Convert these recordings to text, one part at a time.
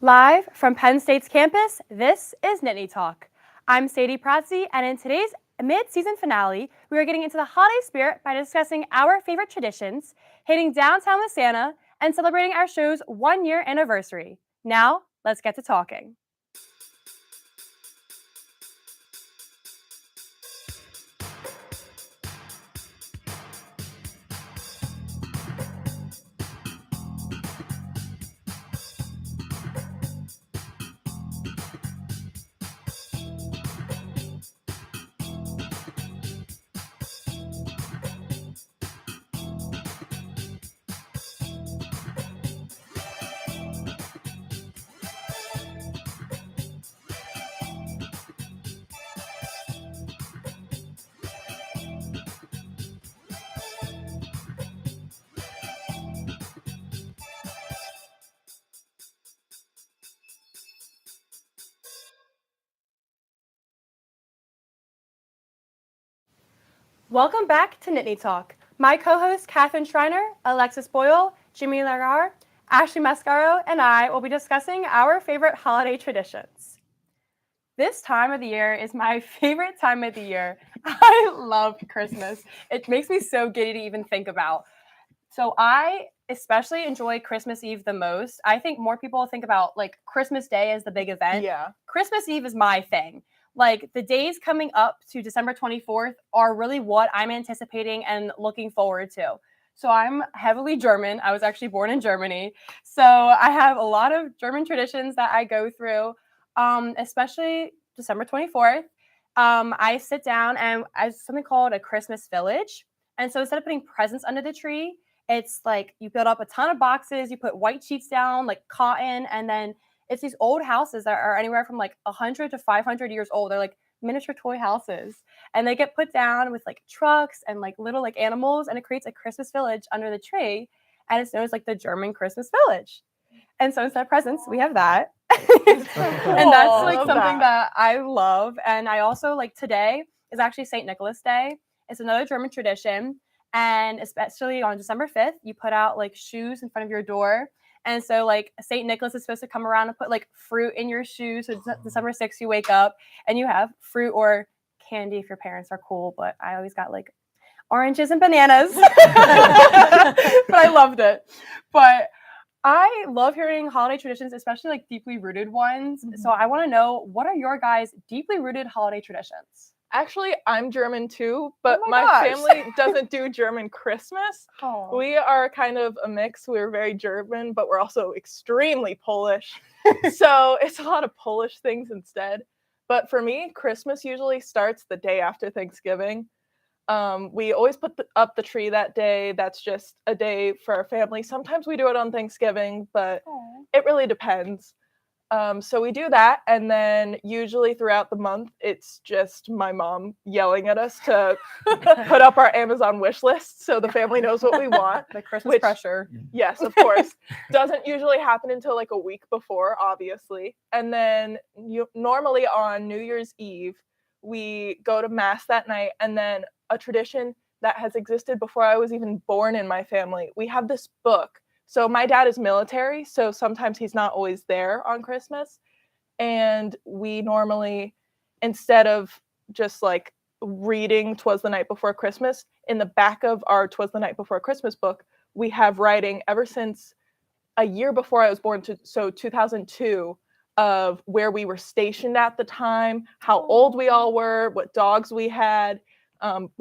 Live from Penn State's campus, this is NIttany Talk. I'm Sadie Pratzi, and in today's mid-season finale, we are getting into the holiday spirit by discussing our favorite traditions, hitting downtown with Santa, and celebrating our show's one-year anniversary. Now, let's get to talking. Welcome back to NIttany Talk. My co-hosts Katherine Schreiner, Alexis Boyle, Jimmy Lagar, Ashley Mascaro, and I will be discussing our favorite holiday traditions. This time of the year is my favorite time of the year. I love Christmas. It makes me so giddy to even think about. So I especially enjoy Christmas Eve the most. I think more people think about like Christmas Day as the big event. Yeah. Christmas Eve is my thing. Like the days coming up to December 24th are really what I'm anticipating and looking forward to. So I'm heavily German. I was actually born in Germany. So I have a lot of German traditions that I go through, especially December 24th. I sit down and I have something called a Christmas village. And so instead of putting presents under the tree, it's like you build up a ton of boxes, you put white sheets down, like cotton, and then it's these old houses that are anywhere from like 100 to 500 years old. They're like miniature toy houses. And they get put down with like trucks and like little like animals, and it creates a Christmas village under the tree. And it's known as like the German Christmas village. And so instead of presents, we have that. And that's like something that I love. And I also like today is actually St. Nicholas Day. It's another German tradition. And especially on December 5th, you put out like shoes in front of your door. And so like St. Nicholas is supposed to come around and put like fruit in your shoes. So December 6th, you wake up and you have fruit or candy if your parents are cool. But I always got like oranges and bananas. But I loved it. But I love hearing holiday traditions, especially like deeply rooted ones. Mm-hmm. So I want to know, what are your guys' deeply rooted holiday traditions? Actually, I'm German too, but my family doesn't do German Christmas. Oh. We are kind of a mix. We're very German, but we're also extremely Polish. So it's a lot of Polish things instead. But for me, Christmas usually starts the day after Thanksgiving. We always put up the tree that day. That's just a day for our family. Sometimes we do it on Thanksgiving, but it really depends. So we do that, and then usually throughout the month, it's just my mom yelling at us to put up our Amazon wish list so the family knows what we want. The Christmas pressure. Yes, of course. Doesn't usually happen until like a week before, obviously. And then normally on New Year's Eve, we go to Mass that night, and then a tradition that has existed before I was even born in my family. We have this book. So my dad is military, so sometimes he's not always there on Christmas. And we normally, instead of just like reading 'Twas the Night Before Christmas, in the back of our 'Twas the Night Before Christmas book, we have writing ever since a year before I was born, so 2002, of where we were stationed at the time, how old we all were, what dogs we had,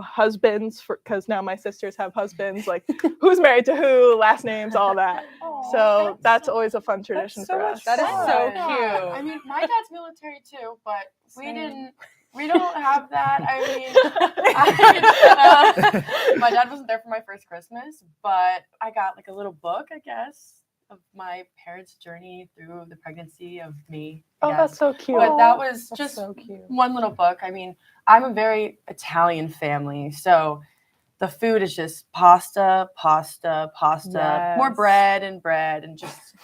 husbands, because now my sisters have husbands, like who's married to who, last names, all that. So that's always a fun tradition for us. That is so cute. I mean, my dad's military too, but we don't have that. My dad wasn't there for my first Christmas, but I got like a little book, I guess, of my parents' journey through the pregnancy of me. Oh, that's so cute. But that was just so cute. One little book. I mean, I'm a very Italian family, so the food is just pasta, yes. More bread, and just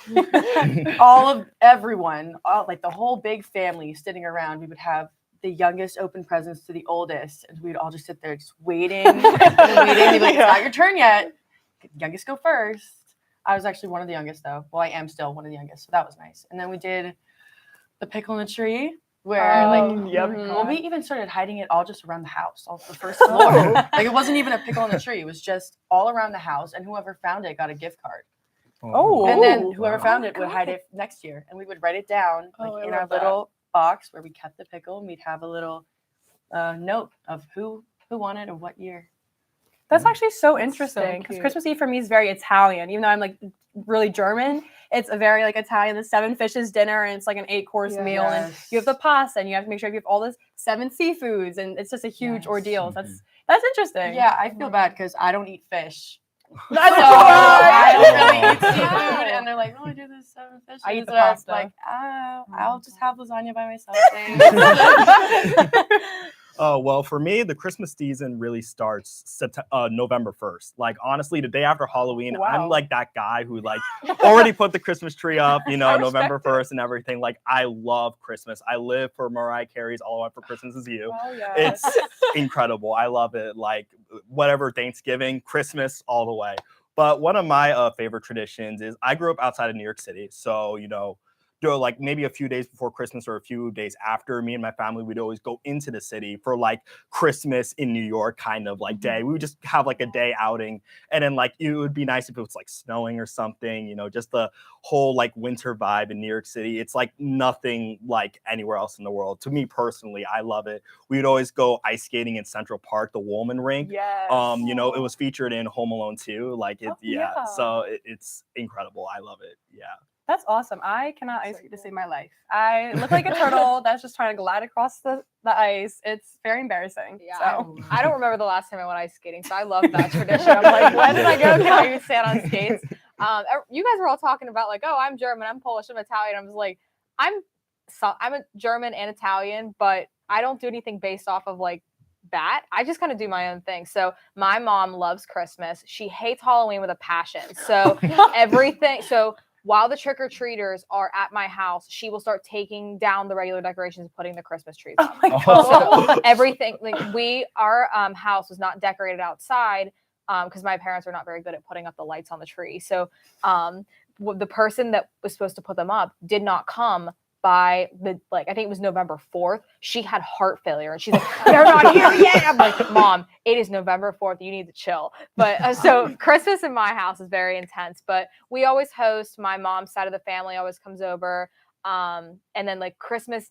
everyone, like the whole big family sitting around. We would have the youngest open presents to the oldest, and we'd all just sit there just waiting and waiting. They'd be like, it's not your turn yet. Youngest go first. I was actually one of the youngest though. Well, I am still one of the youngest, so that was nice. And then we did the pickle in the tree, where well, we even started hiding it all just around the house, all the first floor. Like it wasn't even a pickle in the tree; it was just all around the house, and whoever found it got a gift card. And then whoever found it would hide it next year, and we would write it down in our little box where we kept the pickle, and we'd have a little note of who won it or what year. That's actually so interesting because Christmas Eve for me is very Italian. Even though I'm like really German, it's a very like Italian. The 7 fishes dinner, and it's like an 8-course meal, and you have the pasta, and you have to make sure you have all this 7 seafoods, and it's just a huge ordeal. That's interesting. Yeah, I feel bad because I don't eat fish. That's so I don't really eat seafood, and they're like, "Oh, I do this 7 fishes." I eat the pasta. Like, I'll just have lasagna by myself. Oh, well, for me, the Christmas season really starts November 1st. Like, honestly, the day after Halloween, I'm like that guy who like already put the Christmas tree up, you know, November 1st and everything. Like, I love Christmas. I live for Mariah Carey's All I Want for Christmas Is You. Oh, yeah. It's incredible. I love it. Like, whatever, Thanksgiving, Christmas, all the way. But one of my favorite traditions is I grew up outside of New York City. So, you know, like maybe a few days before Christmas or a few days after, me and my family would always go into the city for like Christmas in New York kind of like day. We would just have like a day outing, and then like it would be nice if it was like snowing or something, you know, just the whole like winter vibe in New York City. It's like nothing like anywhere else in the world. To me personally, I love it. We would always go ice skating in Central Park, the Woolman rink. Yes. You know, it was featured in Home Alone 2. Like it, so it's incredible. I love it. Yeah. That's awesome. I cannot ice skate to save my life. I look like a turtle that's just trying to glide across the ice. It's very embarrassing. Yeah, So. I don't remember the last time I went ice skating, so I love that tradition. I'm like, when did I go? Can I even stand on skates? You guys were all talking about like, oh, I'm German, I'm Polish, I'm Italian. I was like, I'm a German and Italian, but I don't do anything based off of like that. I just kind of do my own thing. So my mom loves Christmas. She hates Halloween with a passion. So everything. So while the trick-or-treaters are at my house, she will start taking down the regular decorations and putting the Christmas trees up. Oh my God. So everything, like our house was not decorated outside because my parents are not very good at putting up the lights on the tree. So the person that was supposed to put them up did not come by I think it was November 4th. She had heart failure and she's like, they're not here yet. I'm like, Mom, it is November 4th. You need to chill. But so Christmas in my house is very intense, but we always host. My mom's side of the family always comes over. And then like Christmas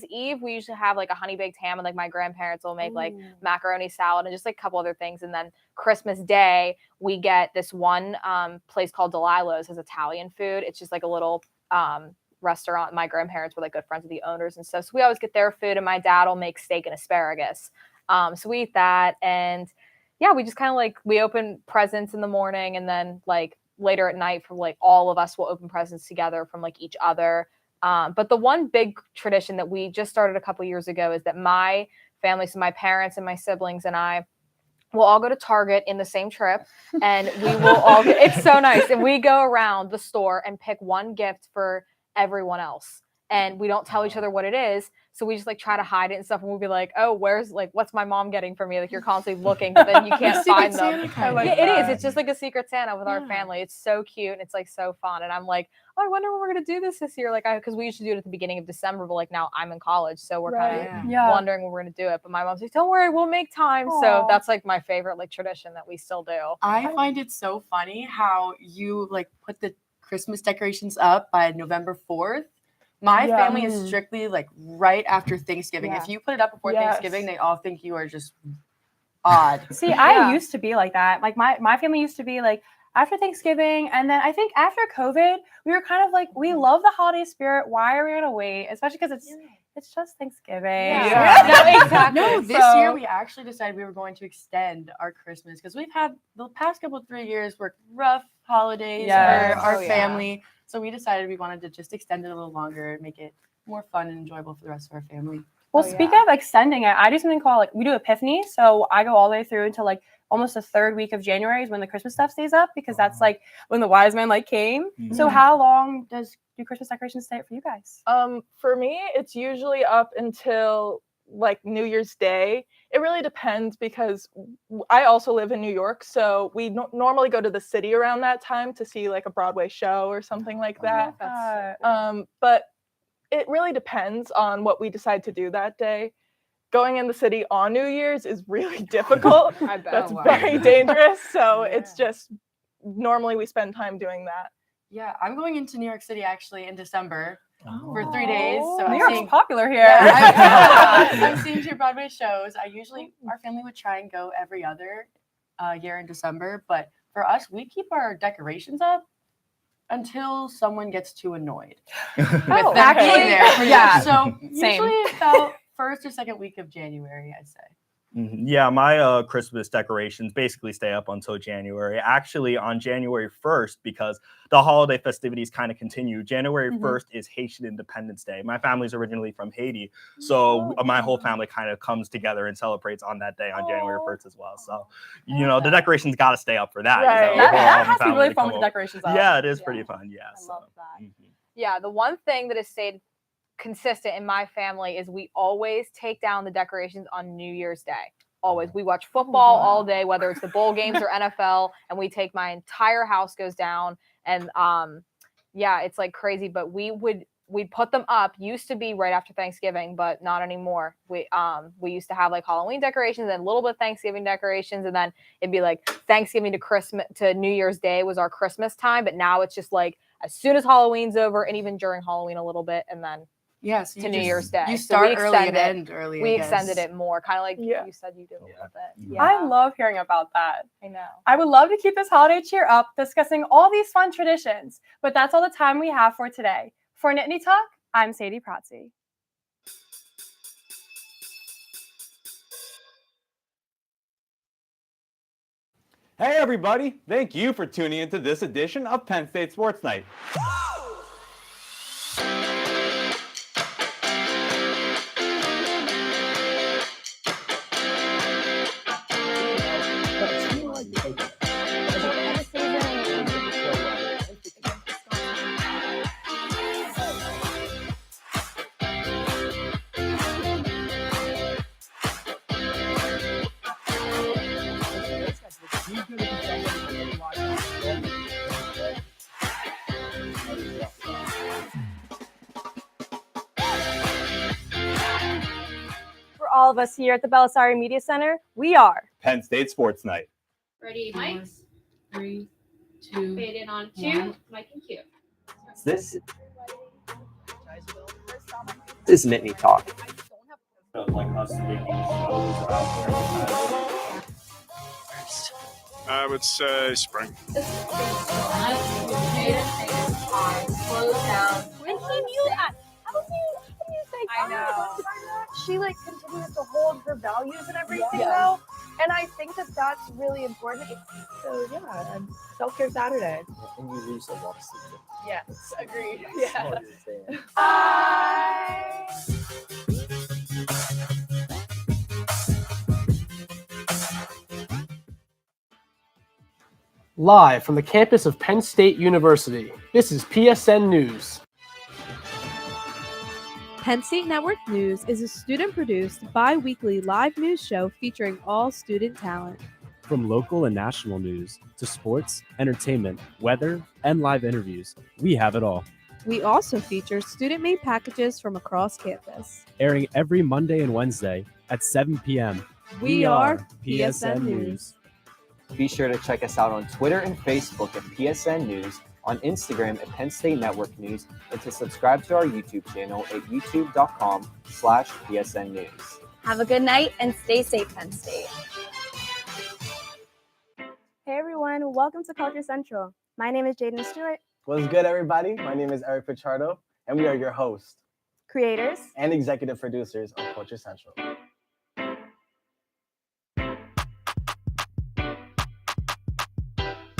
Eve, we usually have like a honey baked ham, and like my grandparents will make like macaroni salad and just like a couple other things. And then Christmas Day, we get this one place called Delilah's, has Italian food. It's just like a little restaurant. My grandparents were like good friends with the owners and stuff, so we always get their food, and my dad will make steak and asparagus, so we eat that. And yeah, we just kind of like, we open presents in the morning, and then like later at night from like all of us will open presents together from like each other. But the one big tradition that we just started a couple years ago is that my family, so my parents and my siblings and I, we'll all go to Target in the same trip, and we will all it's so nice, and we go around the store and pick one gift for everyone else, and we don't tell each other what it is, so we just like try to hide it and stuff, and we'll be like, oh, what's my mom getting for me? Like, you're constantly looking, but then you can't find them. It is. It's just like a secret Santa with our family. It's so cute, and it's like so fun, and I'm like, oh, I wonder when we're gonna do this year, like because we used to do it at the beginning of December, but like now I'm in college, so we're kind of wondering when we're gonna do it. But my mom's like, don't worry, we'll make time. Aww. So that's like my favorite like tradition that we still do. I find it so funny how you like put the Christmas decorations up by November 4th. My family is strictly like right after Thanksgiving. If you put it up before Thanksgiving, they all think you are just odd. See, I used to be like that. Like my family used to be like after Thanksgiving, and then I think after COVID, we were kind of like, we love the holiday spirit. Why are we gonna wait? Especially because it's just Thanksgiving. No, exactly. No, this year we actually decided we were going to extend our Christmas because we've had the past 3 years were rough holidays for our family. So we decided we wanted to just extend it a little longer and make it more fun and enjoyable for the rest of our family. Well, speaking of extending it, I do something called we do Epiphany. So I go all the way through until like almost the 3rd week of January is when the Christmas stuff stays up, because that's like when the wise men came. Mm-hmm. So how long do Christmas decorations stay up for you guys? For me, it's usually up until like New Year's Day, it really depends because I also live in New York, so we normally go to the city around that time to see like a Broadway show or something like that. But it really depends on what we decide to do that day. Going in the city on New Year's is really difficult. I bet. That's very dangerous. So it's just normally we spend time doing that. Yeah, I'm going into New York City actually in December for 3 days. So New I'm York's seeing, popular here. I'm seeing 2 Broadway shows. Our family would try and go every other year in December, but for us, we keep our decorations up until someone gets too annoyed with them actually, being there. yeah, So same. usually about first or second week of January, I'd say. Yeah, my Christmas decorations basically stay up until January. Actually, on January 1st, because the holiday festivities kind of continue. January 1st is Haitian Independence Day. My family's originally from Haiti, so my whole family kind of comes together and celebrates on that day on January 1st as well. So, you know, the decorations got to stay up for that. Right. You know, That has to be really fun with the decorations up. Yeah, it is pretty fun. Yeah, I love that. Yeah, the one thing that has stayed consistent in my family is we always take down the decorations on New Year's Day. Always. We watch football all day, whether it's the bowl games or NFL, and my entire house goes down. And yeah, it's like crazy, but we'd put them up. Used to be right after Thanksgiving, but not anymore. We used to have like Halloween decorations and a little bit of Thanksgiving decorations, and then it'd be like Thanksgiving to New Year's Day was our Christmas time, but now it's just like as soon as Halloween's over, and even during Halloween a little bit, and then So to New Year's Day. You So start we early and extend it. end early. We extended it more, kind of like you said you did a little bit. Yeah. I love hearing about that. I know. I would love to keep this holiday cheer up, discussing all these fun traditions, but that's all the time we have for today. For NIttany Talk, I'm Sadie Protzi. Hey everybody, thank you for tuning into this edition of Penn State Sports Night. For all of us here at the Belisari Media Center, we are Penn State Sports Night. Ready, mics? 3, 2, Fade in on 2, one. mic and cue. This is NIttany Talk. I would say spring. I know. She like continues to hold her values and everything though. And I think that that's really important. So yeah, and self-care Saturday. And you lose a lot of sleep. Yes, agreed. Yeah. Live from the campus of Penn State University, this is PSN News. Penn State Network News is a student-produced, bi-weekly live news show featuring all student talent. From local and national news to sports, entertainment, weather, and live interviews, we have it all. We also feature student-made packages from across campus. Airing every Monday and Wednesday at 7 p.m. We are PSN News. Be sure to check us out on Twitter and Facebook at PSN News, on Instagram at Penn State Network News, and to subscribe to our YouTube channel at youtube.com/PSN News. Have a good night and stay safe, Penn State. Hey everyone, welcome to Culture Central. My name is Jaden Stewart. What's good, everybody? My name is Eric Pichardo, and we are your hosts, creators, and executive producers of Culture Central.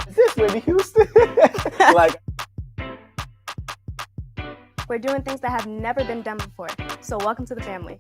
Is this Whitney Houston? We're doing things that have never been done before, so welcome to the family.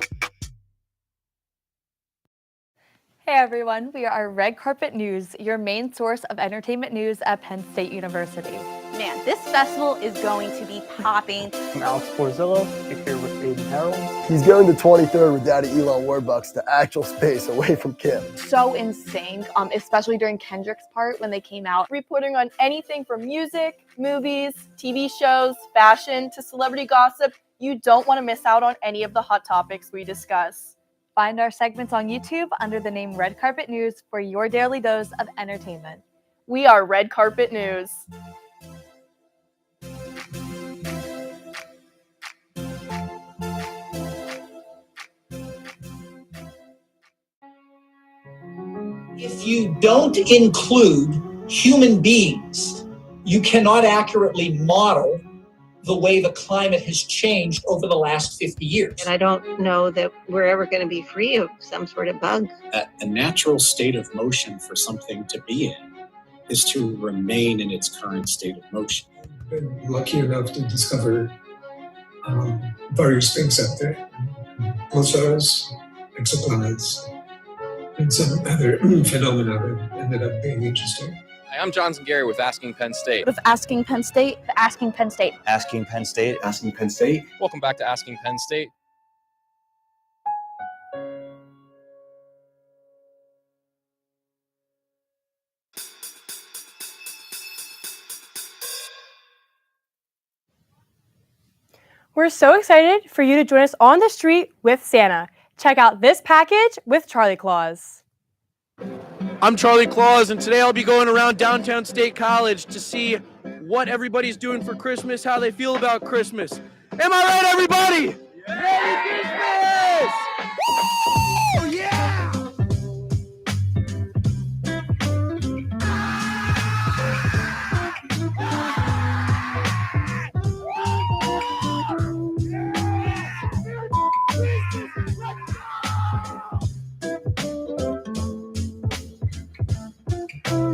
Hey everyone, we are Red Carpet News, your main source of entertainment news at Penn State University. Man, this festival is going to be popping. I'm Alex Porzillo, here with Aiden Harold. He's going to 23rd with Daddy Elon Warbucks to actual space away from Kim. So insane, especially during Kendrick's part when they came out. Reporting on anything from music, movies, TV shows, fashion, to celebrity gossip. You don't want to miss out on any of the hot topics we discuss. Find our segments on YouTube under the name Red Carpet News for your daily dose of entertainment. We are Red Carpet News. If you don't include human beings, you cannot accurately model the way the climate has changed over the last 50 years. And I don't know that we're ever going to be free of some sort of bug. A natural state of motion for something to be in is to remain in its current state of motion. I've been lucky enough to discover various things out there. Pulsars, exoplanets, and some other phenomena that ended up being interesting. Hi, I'm Johnson Gary with Asking Penn State. With Asking Penn State, Asking Penn State. Asking Penn State. Asking Penn State. Welcome back to Asking Penn State. We're so excited for you to join us on the street with Santa. Check out this package with Charlie Claus. I'm Charlie Claus, and today I'll be going around downtown State College to see what everybody's doing for Christmas, how they feel about Christmas. Am I right, everybody? Yeah. Merry Christmas! Woo! Yeah!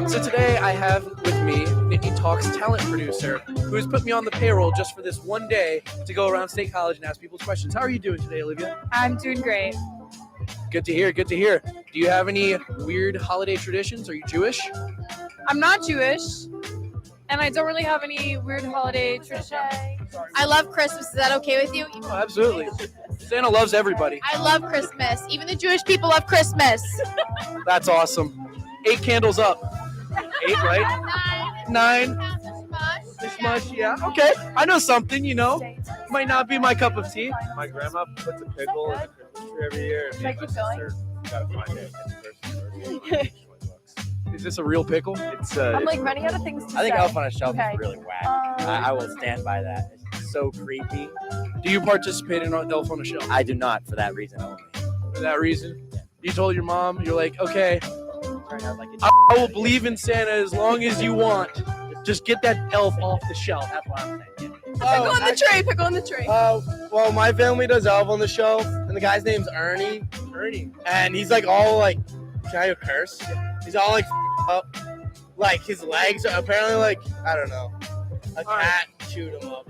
So today I have with me NIttany Talk's talent producer, who has put me on the payroll just for this one day to go around State College and ask people questions. How are you doing today, Olivia? I'm doing great. Good to hear, good to hear. Do you have any weird holiday traditions? Are you Jewish? I'm not Jewish, and I don't really have any weird holiday traditions. I love Christmas. Is that okay with you? Oh, absolutely. Santa loves everybody. I love Christmas. Even the Jewish people love Christmas. That's awesome. 8 candles up. 8, right? 9. This much, yeah. Okay, I know something, you know. Might not be my cup of tea. My grandma puts a pickle in the Christmas tree every year. And me and my sister gotta find it. Is this a real pickle? It's I'm like running out of things to say. I think Elf on a Shelf Okay. is really whack. I will stand by that. It's so creepy. Do you participate in Elf on a Shelf? I do not for that reason only. For that reason? You told your mom, you're like, okay, I will believe in Santa as long as you want. Just get that elf off the shelf. That's what I'm saying. Pickle on the tree. Pickle on the tree. Well, my family does Elf on the Shelf, and the guy's name's Ernie. Ernie. And he's like all like, can I curse? He's all like up. Like his legs are apparently like, I don't know. A cat chewed him up.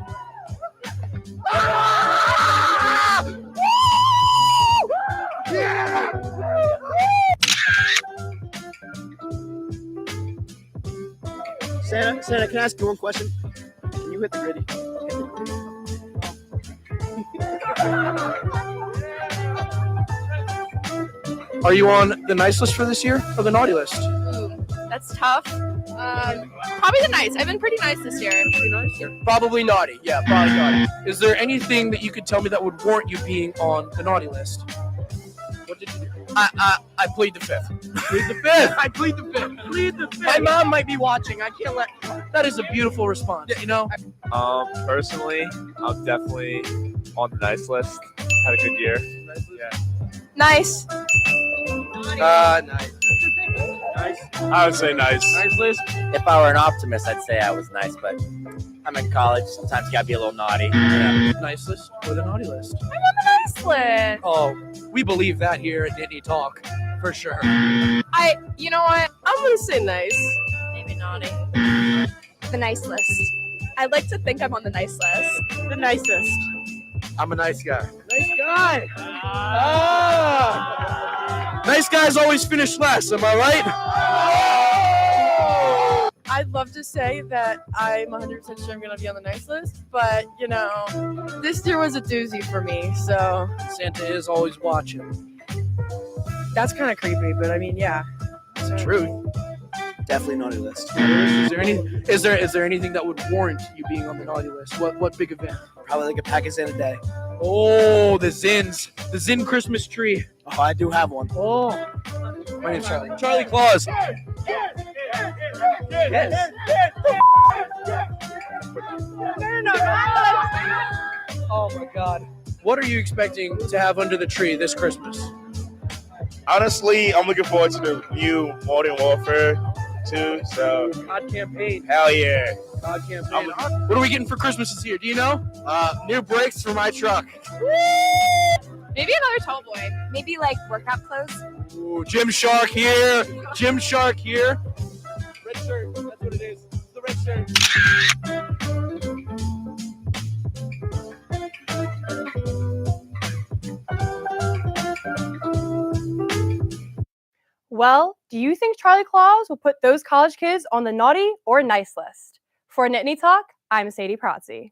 Santa, can I ask you one question? Can you hit the gritty? Are you on the nice list for this year or the naughty list? Ooh, that's tough. Probably the nice. I've been pretty nice this year. Pretty nice. Probably naughty. Yeah, probably naughty. Is there anything that you could tell me that would warrant you being on the naughty list? What did you do? I plead the fifth. Plead the fifth. I plead the fifth. Plead the fifth. My mom might be watching. I can't let. That is a beautiful response. You know. Personally, I'm definitely on the nice list. Had a good year. Yeah. Nice. Nice. Nice. I would say nice. Nice list. If I were an optimist, I'd say I was nice, but I'm in college. Sometimes you gotta be a little naughty. Yeah. Nice list or the naughty list? I'm on the nice list. Oh, we believe that here at NIttany Talk, for sure. You know what? I'm gonna say nice. Maybe naughty. The nice list. I'd like to think I'm on the nice list. The nicest. I'm a nice guy. Nice guy. Nice guys always finish last, am I right? I'd love to say that I'm 100% sure I'm going to be on the nice list, but, you know, this year was a doozy for me, so. Santa is always watching. That's kind of creepy, but I mean, yeah. True. Definitely naughty list. Is there anything that would warrant you being on the naughty list? What big event? Probably like a Pakistan a day. Oh, the Zin Christmas tree. Oh, I do have one. Oh, my name's Charlie. Charlie Claus. Yes. Oh my God. What are you expecting to have under the tree this Christmas? Honestly, I'm looking forward to the new Modern Warfare 2. So, COD campaign. Hell yeah. COD campaign. What are we getting for Christmas this year? Do you know? New brakes for my truck. Maybe another tall boy. Maybe like workout clothes. Ooh, Gymshark here. Gymshark here. Red shirt. That's what it is. It's the red shirt. Well, do you think Charlie Claus will put those college kids on the naughty or nice list? For NIttany Talk, I'm Sadie Protzi.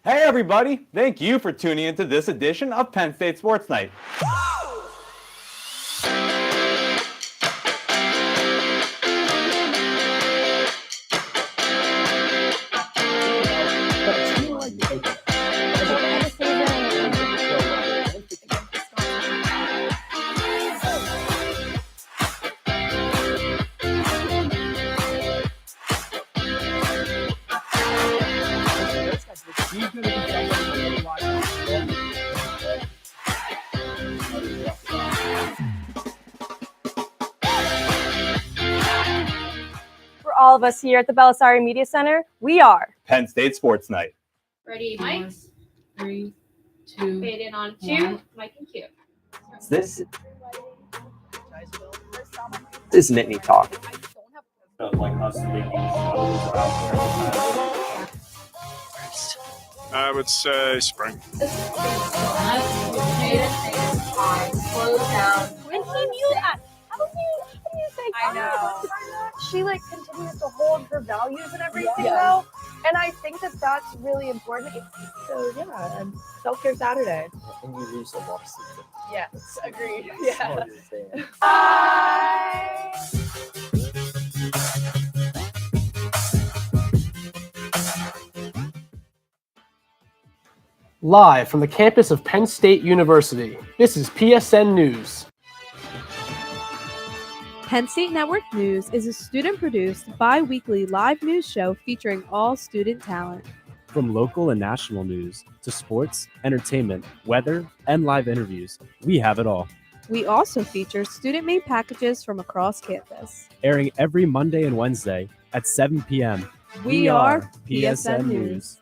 Hey everybody, thank you for tuning into this edition of Penn State Sports Night. For all of us here at the Belisari Media Center, we are Penn State Sports Night. Ready, Mike? 3, 2. Fade in on 2. Mike and Q. This is NIttany Talk. I would say spring. Slow down. When he knew that, how do you think? I know. She like continues to hold her values and everything though, and I think that that's really important. So yeah, and self-care Saturday. And you lose a lot of sleep. Yes, agreed. Yeah. Live from the campus of Penn State University, this is PSN News. Penn State Network News is a student-produced, bi-weekly live news show featuring all student talent. From local and national news to sports, entertainment, weather, and live interviews, we have it all. We also feature student-made packages from across campus. Airing every Monday and Wednesday at 7 p.m. We are PSN News.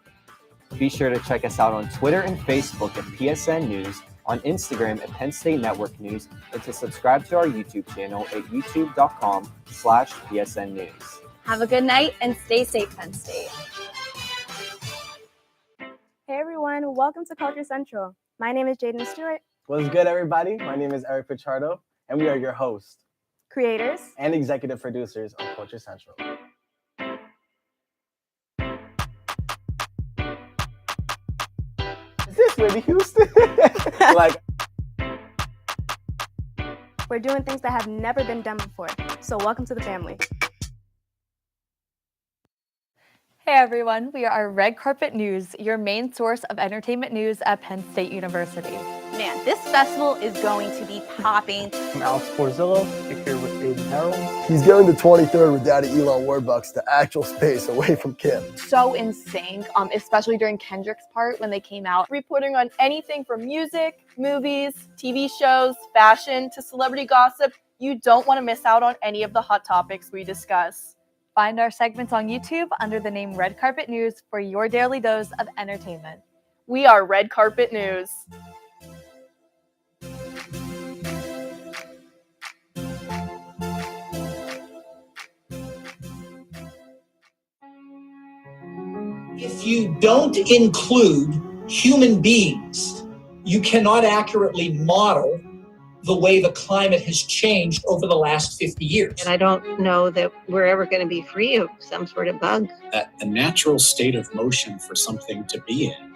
Be sure to check us out on Twitter and Facebook at PSN News, on Instagram at Penn State Network News, and to subscribe to our YouTube channel at youtube.com/PSN News. Have a good night and stay safe, Penn State. Hey everyone, welcome to Culture Central. My name is Jaden Stewart. What's good, everybody? My name is Eric Pichardo, and we are your hosts, creators, and executive producers of Culture Central. Is this Whitney Houston? We're doing things that have never been done before, so welcome to the family. Hey everyone, we are Red Carpet News, your main source of entertainment news at Penn State University. Man, this festival is going to be popping. I'm Alex Porzillo, here with Aiden Harrell. He's going to 23rd with Daddy Elon Warbucks to actual space away from Kim. So in sync, especially during Kendrick's part when they came out. Reporting on anything from music, movies, TV shows, fashion, to celebrity gossip. You don't want to miss out on any of the hot topics we discuss. Find our segments on YouTube under the name Red Carpet News for your daily dose of entertainment. We are Red Carpet News. If you don't include human beings, you cannot accurately model the way the climate has changed over the last 50 years. And I don't know that we're ever going to be free of some sort of bug. A natural state of motion for something to be in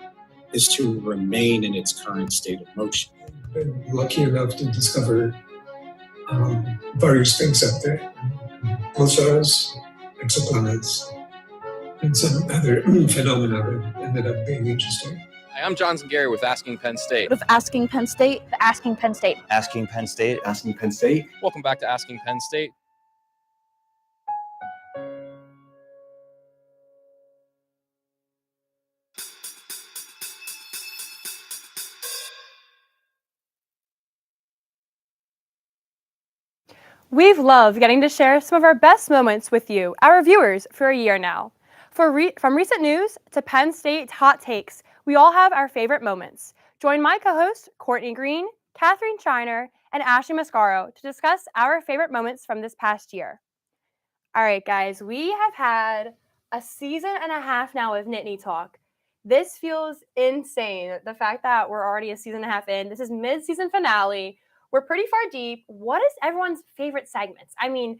is to remain in its current state of motion. I've been lucky enough to discover various things out there. Pulsars, exoplanets, and some other phenomena that ended up being interesting. Hi, I'm Johnson Gary with Asking Penn State. With Asking Penn State, Asking Penn State. Asking Penn State. Asking Penn State. Welcome back to Asking Penn State. We've loved getting to share some of our best moments with you, our viewers, for a year now. From recent news to Penn State hot takes, we all have our favorite moments. Join my co-hosts, Courtney Green, Catherine Shiner, and Ashley Mascaro to discuss our favorite moments from this past year. All right, guys, we have had a season and a half now of NIttany Talk. This feels insane. The fact that we're already a season and a half in, this is mid-season finale. We're pretty far deep. What is everyone's favorite segments? I mean,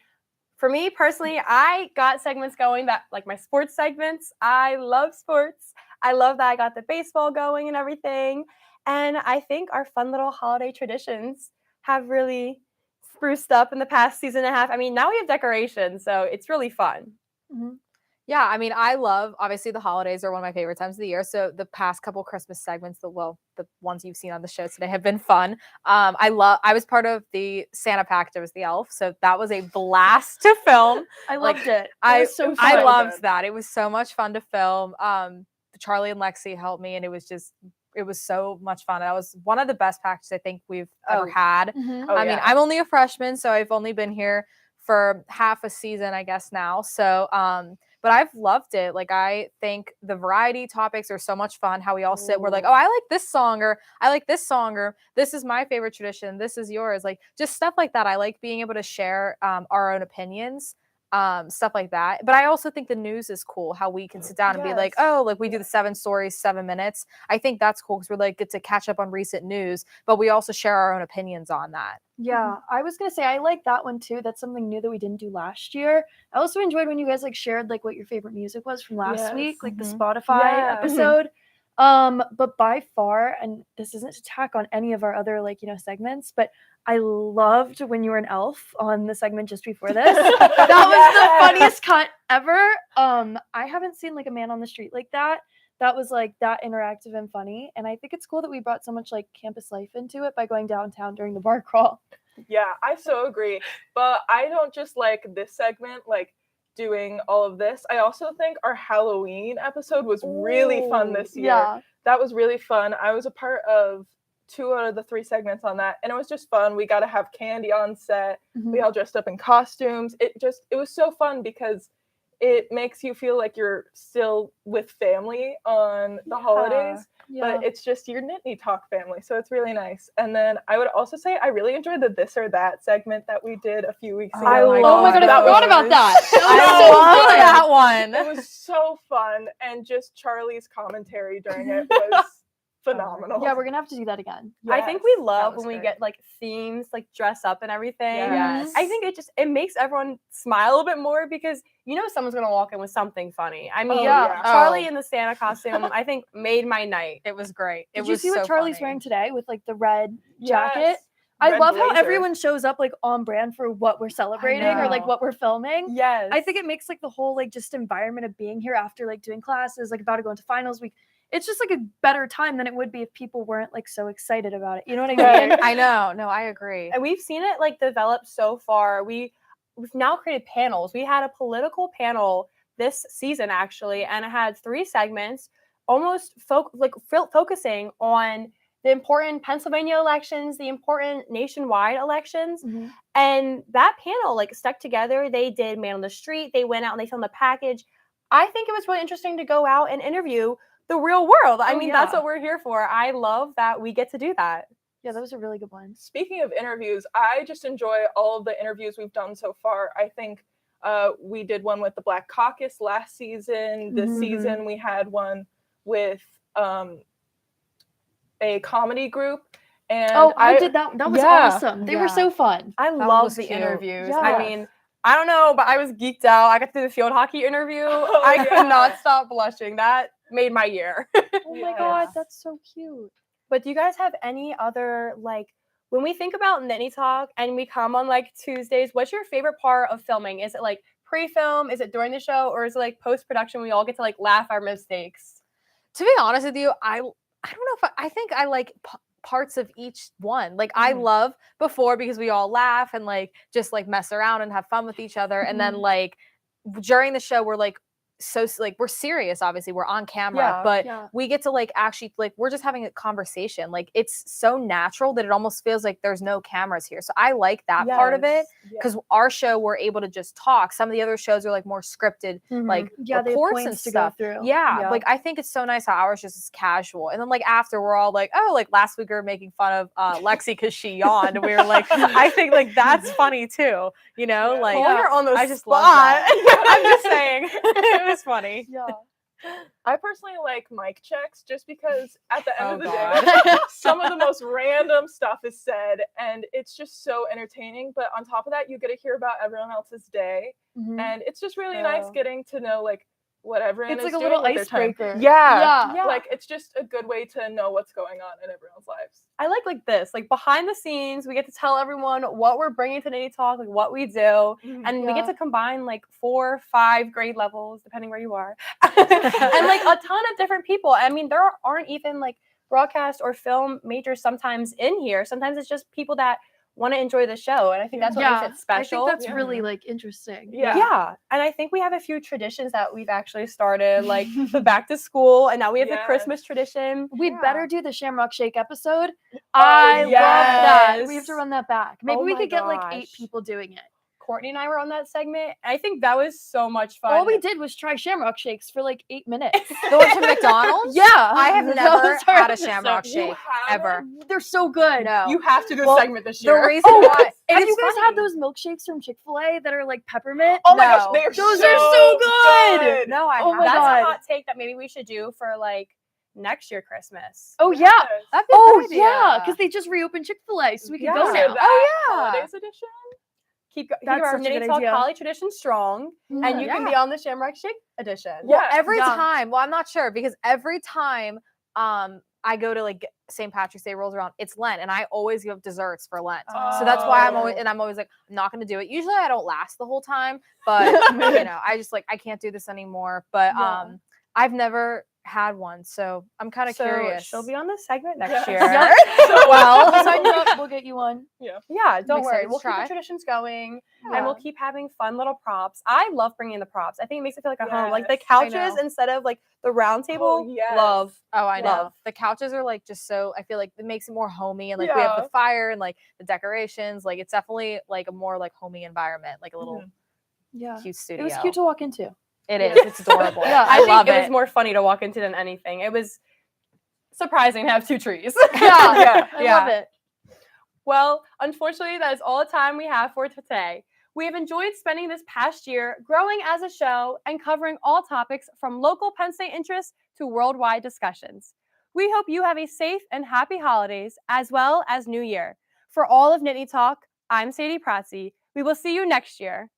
for me personally, I got segments going that, like my sports segments. I love sports. I love that I got the baseball going and everything. And I think our fun little holiday traditions have really spruced up in the past season and a half. I mean, now we have decorations, so it's really fun. Mm-hmm. Yeah, I mean, I love, obviously the holidays are one of my favorite times of the year. So the past couple Christmas segments, the ones you've seen on the show today have been fun. I was part of the Santa package. I was the elf. So that was a blast to film. I loved it. I I loved that. It was so much fun to film. Charlie and Lexi helped me and it was so much fun. That was one of the best packages I think we've ever had. Mm-hmm. I mean, I'm only a freshman, so I've only been here for half a season, I guess now. So, but I've loved it. Like, I think the variety topics are so much fun. How we all sit, we're like, oh, I like this song, or I like this song, or this is my favorite tradition. This is yours. Like, just stuff like that. I like being able to share our own opinions, stuff like that. But I also think the news is cool. How we can sit down and be like, oh, like we do the 7 stories, 7 minutes. I think that's cool because we're like, get to catch up on recent news, but we also share our own opinions on that. Yeah, I was gonna say I like that one too. That's something new that we didn't do last year. I also enjoyed when you guys like shared like what your favorite music was from last week, like the Spotify episode. But by far, and this isn't to tack on any of our other like, segments, but I loved when you were an elf on the segment just before this. That was the funniest cut ever. I haven't seen like a man on the street like that. That was like that interactive and funny. And I think it's cool that we brought so much like campus life into it by going downtown during the bar crawl. Yeah, I so agree. But I don't just like this segment, like doing all of this. I also think our Halloween episode was really fun this year. Yeah. That was really fun. I was a part of 2 out of the 3 segments on that, and it was just fun. We got to have candy on set. We all dressed up in costumes. It was so fun because it makes you feel like you're still with family on the holidays, but it's just your NIttany Talk family, so it's really nice. And then I would also say I really enjoyed the This or That segment that we did a few weeks ago. Oh my god, I forgot about that. That one. It was so fun, and just Charlie's commentary during it was phenomenal. Yeah, we're gonna have to do that again. I think we love when we get like themes, like dress up and everything. Yes. I think it makes everyone smile a bit more because someone's gonna walk in with something funny. I mean, Charlie in the Santa costume, I think made my night. It was great. Did you see what Charlie's wearing today with like the red jacket? Yes. I Red love how blazer. everyone shows up like on brand for what we're celebrating or like what we're filming. Yes. I think it makes like the whole like just environment of being here after like doing classes, like about to go into finals week. It's just like a better time than it would be if people weren't like so excited about it. You know what I mean? I know. No, I agree. And we've seen it like develop so far. We've now created panels. We had a political panel this season actually, and it had 3 segments, almost focusing on the important Pennsylvania elections, the important nationwide elections. And that panel like stuck together. They did Man on the Street. They went out and they filmed a package. I think it was really interesting to go out and interview the real world. I mean, that's what we're here for. I love that we get to do that. Yeah, that was a really good one. Speaking of interviews, I just enjoy all of the interviews we've done so far. I think We did one with the Black Caucus last season. This season we had one with a comedy group. And I did that. That was awesome. They were so fun. I love the interviews. I mean, I don't know, but I was geeked out. I got to do the field hockey interview. I could not stop blushing. That made my year. Oh my god, that's so cute. But do you guys have any other, like, when we think about NIttany Talk and we come on like Tuesdays, what's your favorite part of filming? Is it like pre-film? Is it during the show? Or is it like post-production? We all get to like laugh our mistakes. To be honest with you, I don't know if I think I like parts of each one. Like I love before because we all laugh and like just like mess around and have fun with each other. And then like during the show, we're like so like we're serious, obviously we're on camera, but we get to like actually like we're just having a conversation. Like it's so natural that it almost feels like there's no cameras here. So I like that part of it because our show we're able to just talk. Some of the other shows are like more scripted, like reports and stuff. Like I think it's so nice how ours just is casual. And then like after we're all like, oh, like last week we were making fun of Lexi because she yawned, and we were like, I think like that's funny too. You know, like You're on the I just spot. love that. I'm just saying. It was funny. I personally like mic checks just because at the end of the day, some of the most random stuff is said and it's just so entertaining. But on top of that, you get to hear about everyone else's day. And it's just really nice getting to know like what everyone is doing. It's like a little with their time. icebreaker. Yeah. Like it's just a good way to know what's going on in everyone's lives. I like this, like behind the scenes, we get to tell everyone what we're bringing to NIttany Talk, like what we do, and we get to combine like 4 or 5 grade levels, depending where you are, and like a ton of different people. I mean, there aren't even like broadcast or film majors sometimes in here. Sometimes it's just people that want to enjoy the show, and I think that's what makes it special. I think that's really like interesting. Yeah, and I think we have a few traditions that we've actually started, like the back to school, and now we have the Christmas tradition. We better do the Shamrock Shake episode. I love that. We have to run that back. Maybe we could get like 8 people doing it. Courtney and I were on that segment. I think that was so much fun. All we did was try Shamrock Shakes for like 8 minutes. The one from McDonald's? Yeah. I have never had a Shamrock Shake ever. They're so good. No. You have to do a segment this year. The reason why have you guys had those milkshakes from Chick-fil-A that are like peppermint? Oh my gosh, those are so good. No, I haven't. That's a hot take that maybe we should do for like next year Christmas. Oh yeah. That'd be a good idea. Yeah, because they just reopened Chick-fil-A, so we can go now. Holidays edition. Keep our NIttany Talk Holly tradition strong, and you can be on the Shamrock Shake edition. Well, every time. Well, I'm not sure because every time I go to like St. Patrick's Day rolls around, it's Lent, and I always give desserts for Lent. So that's why I'm always like, I'm not going to do it. Usually I don't last the whole time, but you know, I just like I can't do this anymore. But I've never had one, so I'm kind of curious. She'll be on the segment next year. Well, sign you up. We'll get you one. Yeah. Don't worry. We'll keep the traditions going, and we'll keep having fun little props. I love bringing the props. I think it makes it feel like a home. Like the couches instead of like the round table. Love. Oh, I know. The couches are like just so. I feel like it makes it more homey, and like we have the fire and like the decorations. Like it's definitely like a more like homey environment, like a little cute studio. It was cute to walk into. It is. It's adorable. I think it was more funny to walk into than anything. It was surprising to have 2 trees. I love it. Well, unfortunately, that is all the time we have for today. We have enjoyed spending this past year growing as a show and covering all topics from local Penn State interests to worldwide discussions. We hope you have a safe and happy holidays as well as New Year. For all of NIttany Talk, I'm Sadie Pratzi. We will see you next year.